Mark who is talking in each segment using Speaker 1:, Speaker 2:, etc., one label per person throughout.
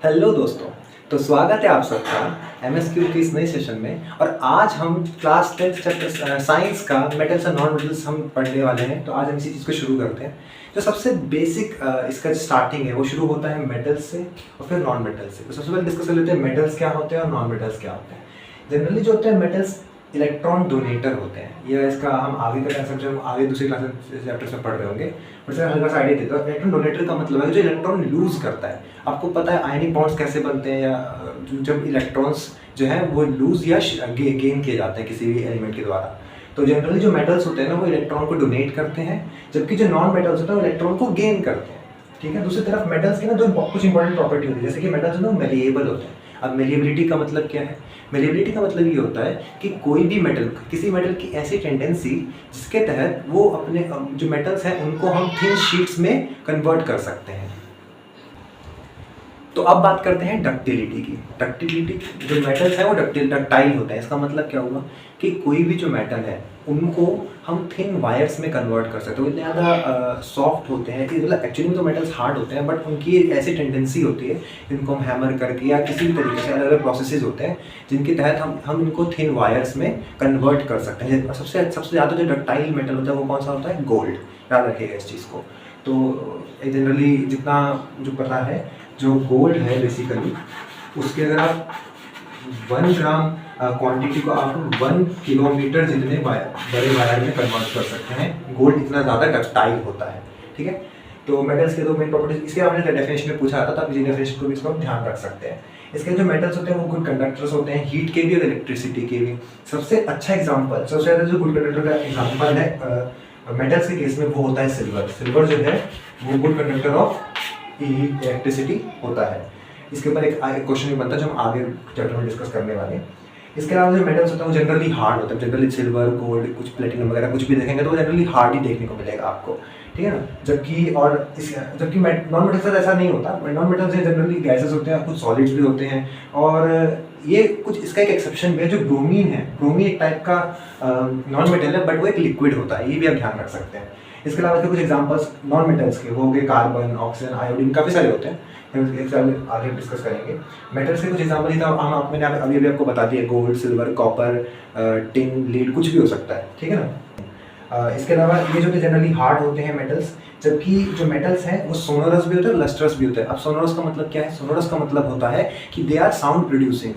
Speaker 1: Hello दोस्तों। तो स्वागत है आप सबका एमएसक्यू की इस नए सेशन में। और आज हम क्लास 10th चैप्टर साइंस का मेटल्स और नॉन मेटल्स हम पढ़ने वाले हैं। तो आज हम इसी चीज़ को शुरू करते हैं। जो सबसे बेसिक इसका स्टार्टिंग है वो शुरू होता है मेटल्स से और फिर नॉन मेटल्स से। तो सबसे पहले डिस्कस कर लेते हैं मेटल्स क्या होते हैं और नॉन मेटल्स क्या होते हैं। जनरली जो होते हैं मेटल्स इलेक्ट्रॉन डोनेटर होते हैं। ये इसका हम आगे का कंसेप्ट हम आगे दूसरी क्लास चैप्टर्स में पढ़ रहे होंगे, बट सर हल्का सा आइडिया देता है। इलेक्ट्रॉन डोनेटर का मतलब है जो इलेक्ट्रॉन लूज करता है। आपको पता है आयनिक बॉन्ड्स कैसे बनते हैं, या जब इलेक्ट्रॉन्स जो है वो लूज या गेन किए जाते हैं किसी भी एलिमेंट के द्वारा। तो जनरली जो मेटल्स होते हैं ना वो इलेक्ट्रॉन को डोनेट करते हैं, जबकि जो नॉन मेटल्स होते हैं वो इलेक्ट्रॉन को गेन करते हैं। ठीक है। दूसरी तरफ मेटल्स की ना जो कुछ इंपॉर्टेंट प्रॉपर्टी होती है, जैसे कि मेटल्स जो ना मेलिएबल होते हैं। अब मेलिएबिलिटी का मतलब क्या है? मेलिएबिलिटी का मतलब ये होता है कि कोई भी मेटल, किसी मेटल की ऐसी टेंडेंसी जिसके तहत वो अपने जो मेटल्स हैं उनको हम थिन शीट्स में कन्वर्ट कर सकते हैं। तो अब बात करते हैं डक्टिलिटी की। डक्टिलिटी, जो मेटल्स हैं वो डक्टाइल होते हैं। इसका मतलब क्या हुआ कि कोई भी जो मेटल है उनको हम थिन वायर्स में कन्वर्ट कर सकते हैं। वो इतने ज़्यादा सॉफ्ट होते हैं कि मतलब एक्चुअली में तो मेटल्स हार्ड होते हैं, बट उनकी ऐसी टेंडेंसी होती है इनको हम हैमर करके या किसी भी तरीके से अलग अलग प्रोसेसेस होते हैं जिनके तहत हम इनको थिन वायर्स में कन्वर्ट कर सकते हैं। और सबसे ज़्यादा जो डक्टाइल मेटल होता है वो कौन सा होता है? गोल्ड। याद रखिएगा इस चीज़ को। तो जनरली जितना जो पता है, जो गोल्ड है बेसिकली उसके अगर आप 1 ग्राम क्वांटिटी को आप 1 किलोमीटर जितने बड़े वायर में कन्वर्ट कर सकते हैं। गोल्ड इतना ज़्यादा डक्टाइल होता है। ठीक है। तो मेटल्स के दो मेन प्रॉपर्टीज, इसके आपने डेफिनेशन में पूछा था, तो आप इसी डेफिनेशन को भी इसको ध्यान रख सकते हैं। इसके जो मेटल्स होते हैं वो गुड कंडक्टर्स होते हैं, हीट के भी और इलेक्ट्रिसिटी के भी। सबसे अच्छा एग्जाम्पल, सबसे ज़्यादा जो गुड कंडक्टर का एग्जाम्पल है मेटल्स के केस में वो होता है सिल्वर। सिल्वर जो है वो गुड कंडक्टर ऑफ इलेक्ट्रिसिटी होता है। इसके ऊपर एक क्वेश्चन भी बनता है जो हम आगे चैप्टर में डिस्कस करने वाले हैं। इसके अलावा जो मेटल्स होते हैं वो जनरली हार्ड होते हैं। जनरली सिल्वर, गोल्ड, कुछ प्लेटिनम वगैरह कुछ भी देखेंगे तो वो जनरली हार्ड ही देखने को मिलेगा आपको। ठीक है ना। जबकि नॉन मेटल्स ऐसा नहीं होता। नॉन मेटल्स जनरली गैसेस होते हैं, कुछ सॉलिड्स भी होते हैं। और ये कुछ इसका एक एक्सेप्शन भी है, जो ब्रोमीन है। ब्रोमीन एक टाइप का नॉन मेटल है, बट वो एक लिक्विड होता है। ये भी आप ध्यान रख सकते हैं। इसके अलावा कुछ एग्जांपल्स नॉन मेटल्स के हो गए, कार्बन, ऑक्सीजन, आयोडीन, काफ़ी सारे होते हैं। आगे डिस्कस करेंगे। मेटल्स के कुछ एग्जांपल ही था, हम मैंने अभी आपको बता दिया, gold, silver, copper, tin, lead, कुछ भी हो सकता है। ठीक है ना। इसके अलावा ये जो जनरली हार्ड होते हैं मेटल्स, जबकि जो मेटल्स हैं वो सोनोरस भी होते हैं, लस्ट्रस भी होते हैं। अब सोनोरस का मतलब क्या है? सोनोरस का मतलब होता है कि दे आर साउंड प्रोड्यूसिंग।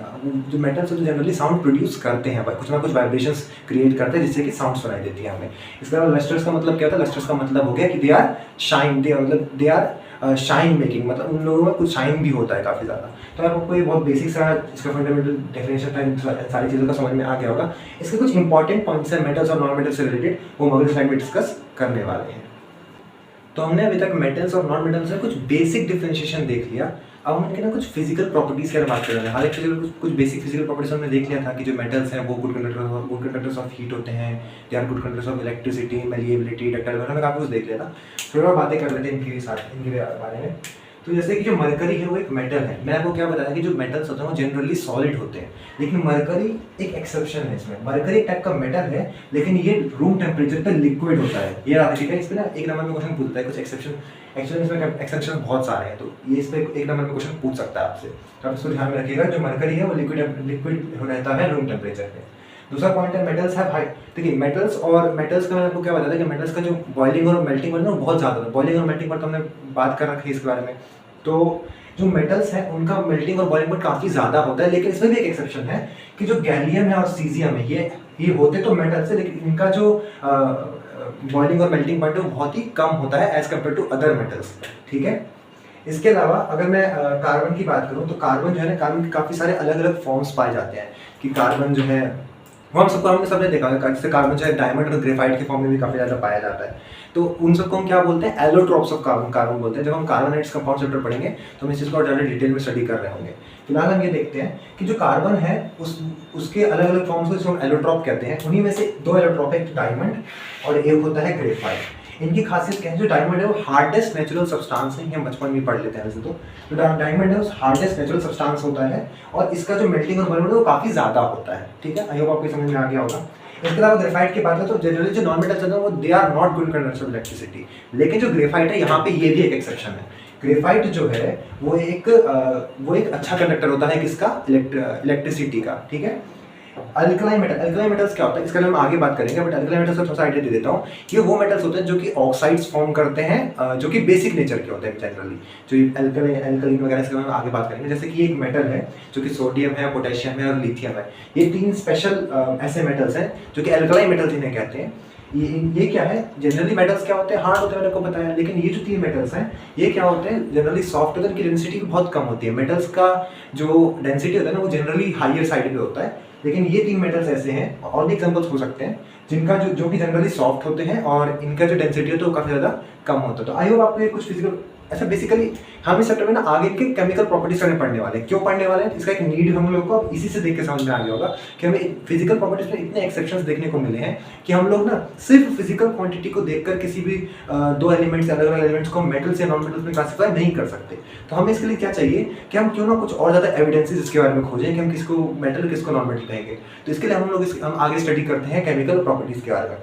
Speaker 1: जो मेटल्स होते हैं जनरली साउंड प्रोड्यूस करते हैं, कुछ ना कुछ वाइब्रेशंस क्रिएट करते हैं जिससे कि साउंड सुनाई देती है हमें। इसके अलावा लस्ट्रस का मतलब क्या होता है? लस्ट्रस का मतलब हो गया कि they are shine, they are shine making, मतलब उन लोगों में कुछ शाइन भी होता है काफ़ी ज़्यादा। तो आपको ये बहुत बेसिक सा इसका फंडामेंटल डेफिनेशन था, सारी चीज़ों का समझ में आ गया होगा। इसके कुछ इंपॉर्टेंट पॉइंट्स हैं मेटल्स और नॉन मेटल्स से रिलेटेड, वो हम अगले स्लाइड में डिस्कस करने वाले हैं। तो हमने अभी तक मेटल्स और नॉन मेटल्स में कुछ बेसिक डिफरेंशिएशन देख लिया। अब हम इनके ना कुछ फिजिकल प्रॉपर्टीज के बारे में बात कर रहे हैं। हर एक फिजिकल कुछ बेसिक फिजिकल प्रॉपर्टीज हमने देख लिया था कि जो मेटल्स हैं वो गुड कंडक्टर्स ऑफ हीट होते हैं, they are good conductors of electricity, malleability, ductile, हमने काफ़ी कुछ देख लिया था। फिर और बातें कर लेते हैं इनके बारे में। तो जैसे कि जो मरकरी है वो एक मेटल है। मैं आपको क्या बताया कि जो मेटल्स होते हैं वो जनरली सॉलिड होते हैं, लेकिन मरकरी एक एक्सेप्शन है। इसमें मरकरी एक टाइप का मेटल है, लेकिन ये रूम टेम्परेचर पर लिक्विड होता है। ये याद रखिएगा। इस पर ना एक नंबर में क्वेश्चन पूछता है कुछ एक्सेप्शन। एक्चुअली इसमें एक्सेप्शन बहुत सारे हैं, तो ये इस पर एक नंबर में क्वेश्चन पूछ सकता है आपसे। तो आप इसको ध्यान में रखिएगा। जो मरकरी है वो लिक्विड रहता है रूम टेम्परेचर पे। दूसरा पॉइंट है मेटल्स है हाई। देखिए मेटल्स का मैंने आपको क्या बताया कि मेटल्स का जो बॉइलिंग और मेल्टिंग पॉइंट है बहुत ज़्यादा है। बॉइलिंग और मेल्टिंग पॉइंट हमने बात कर रखी है इसके बारे में। तो जो मेटल्स हैं उनका मेल्टिंग और बॉइलिंग पॉइंट काफ़ी ज़्यादा होता है, लेकिन इसमें भी एक एक्सेप्शन है कि जो गैलियम है और सीजियम है ये होते तो मेटल्स है, लेकिन इनका जो बॉइलिंग और मेल्टिंग पॉइंट है वो बहुत ही कम होता है as compare to other metals. ठीक है। इसके अलावा अगर मैं कार्बन की बात करूँ तो कार्बन जो है ना, कार्बन के काफ़ी सारे अलग अलग फॉर्म्स पाए जाते हैं। कि कार्बन जो है वो हमने सबने देखा है, जैसे कार्बन जो है डायमंड और ग्रेफाइट के फॉर्म में भी काफ़ी ज़्यादा पाया जाता है। तो उन सबको हम क्या बोलते हैं? एलोट्रॉप्स ऑफ कार्बन बोलते हैं। जब हम कार्बोनेट्स कंपाउंड चैप्टर पढ़ेंगे तो हम इस चीज़ को और ज़्यादा डिटेल में स्टडी कर रहे होंगे। फिलहाल हम ये देखते हैं कि जो कार्बन है उसके अलग अलग फॉर्म्स को जिसको हम एलोट्रॉप कहते हैं। उन्हीं में से 2 एलोट्रॉप है, एक डायमंड और एक होता है ग्रेफाइट। इनकी खासियत क्या है? जो डायमंड है वो हार्डेस्ट नेचुरल सब्सटेंस है, हम बचपन में पढ़ लेते हैं वैसे तो। जो डायमंड है उस हार्डेस्ट नेचुरल सब्सटेंस होता है और इसका जो मेल्टिंग और बॉइलिंग है वो काफ़ी ज़्यादा होता है। ठीक है। आई होप आपको समझ में आ गया होगा। इसके अलावा ग्रेफाइट की बात है तो जनरली जो नॉन मेटल्स होते हैं वो they are not good conductors of electricity, लेकिन जो ग्रेफाइट है यहाँ पे ये भी एक एक्सेप्शन है। ग्रेफाइट जो है वो एक अच्छा कंडक्टर होता है किसका, इलेक्ट्रिसिटी का, ठीक है। अल्कलाइन मेटल्स क्या होता है इसके बारे में आगे बात करेंगे, बट अल्कलाइन मेटल्स का थोड़ा सा आइडिया दे देता हूँ। ये वो मेटल्स होते हैं जो कि ऑक्साइड्स फॉर्म करते हैं, जो कि बेसिक नेचर के होते हैं जनरली। जो अल्कलाइन वगैरह इसके बारे में आगे बात करेंगे। जैसे कि एक मेटल है जो कि सोडियम है, पोटेशियम है और लिथियम है। ये 3 स्पेशल ऐसे मेटल्स हैं जो कि अल्कलाइन मेटल्स इन्हें कहते हैं। ये क्या है, जनरली मेटल्स क्या होते हैं, हार्ड होते हैं, मैंने आपको बताया। लेकिन ये जो 3 मेटल्स हैं ये क्या होते हैं, जनरली सॉफ्ट होते हैं, इनकी डेंसिटी बहुत कम होती है। मेटल्स का जो डेंसिटी होता है ना वो जनरली हायर साइड पे होता है, लेकिन ये 3 मेटल्स ऐसे हैं, और भी एग्जांपल्स हो सकते हैं, जिनका जो कि जनरली सॉफ्ट होते हैं और इनका जो डेंसिटी होता है वो काफ़ी ज़्यादा कम होता है। तो आई होप आपको ये कुछ फिजिकल, ऐसा बेसिकली हम इस चैप्टर में ना आगे के केमिकल प्रॉपर्टीज करने पढ़ने वाले हैं। क्यों पढ़ने वाले हैं, इसका एक नीड हम लोग को अब इसी से देख के समझ में आ गया होगा कि हमें फिजिकल प्रॉपर्टीज में इतने एक्सेप्शंस देखने को मिले हैं कि हम लोग ना सिर्फ फिजिकल क्वांटिटी को देखकर किसी भी 2 एलिमेंट्स, अलग अलग एलिमेंट्स को मेटल्स या नॉन मेटल्स में क्लासिफाई नहीं कर सकते। तो हमें इसके लिए क्या चाहिए कि हम क्यों ना कुछ और ज़्यादा एविडेंसेस इसके बारे में खोजें कि हम किसको मेटल किसको नॉन मेटल कहेंगे। तो इसके लिए हम आगे स्टडी करते हैं केमिकल प्रॉपर्टीज के बारे में।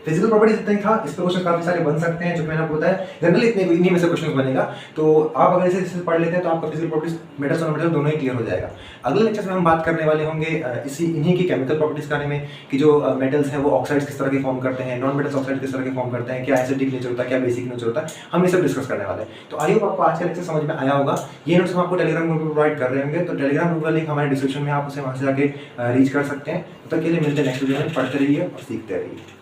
Speaker 1: फिजिकल प्रॉपर्टीज इतना ही था, इस पे क्वेश्चन काफी सारे बन सकते हैं, जो मैंने आपको बताया जनरली इन्हीं में से क्वेश्चन बनेगा। तो आप अगर इसे पढ़ लेते हैं तो आपका फिजिकल प्रॉपर्टीज मेटल्स और मेटल दोनों ही क्लियर हो जाएगा। अगले लेक्चर में हम बात करने वाले होंगे इन्हीं की केमिकल प्रॉपर्टीज के बारे में, कि जो मेटल्स हैं वो ऑक्साइड्स किस तरह के फॉर्म करते हैं, नॉन मेटल्स ऑक्साइड किस तरह के फॉर्म करते हैं, क्या एसिडिक नेचर होता है, क्या बेसिक नेचर होता है, हम ये सब डिस्कस करने वाले हैं। तो आई होप आपको आज का लेक्चर समझ में आया होगा। ये नोट्स हम आपको टेलीग्राम ग्रुप में प्रोवाइड कर रहे होंगे, तो टेलीग्राम ग्रुप का लिंक हमारे डिस्क्रिप्शन में, आप उसे वहाँ से जाके रीच कर सकते हैं। तब तक के लिए मिलते हैं नेक्स्ट वीडियो में। पढ़ते रहिए और सीखते रहिए।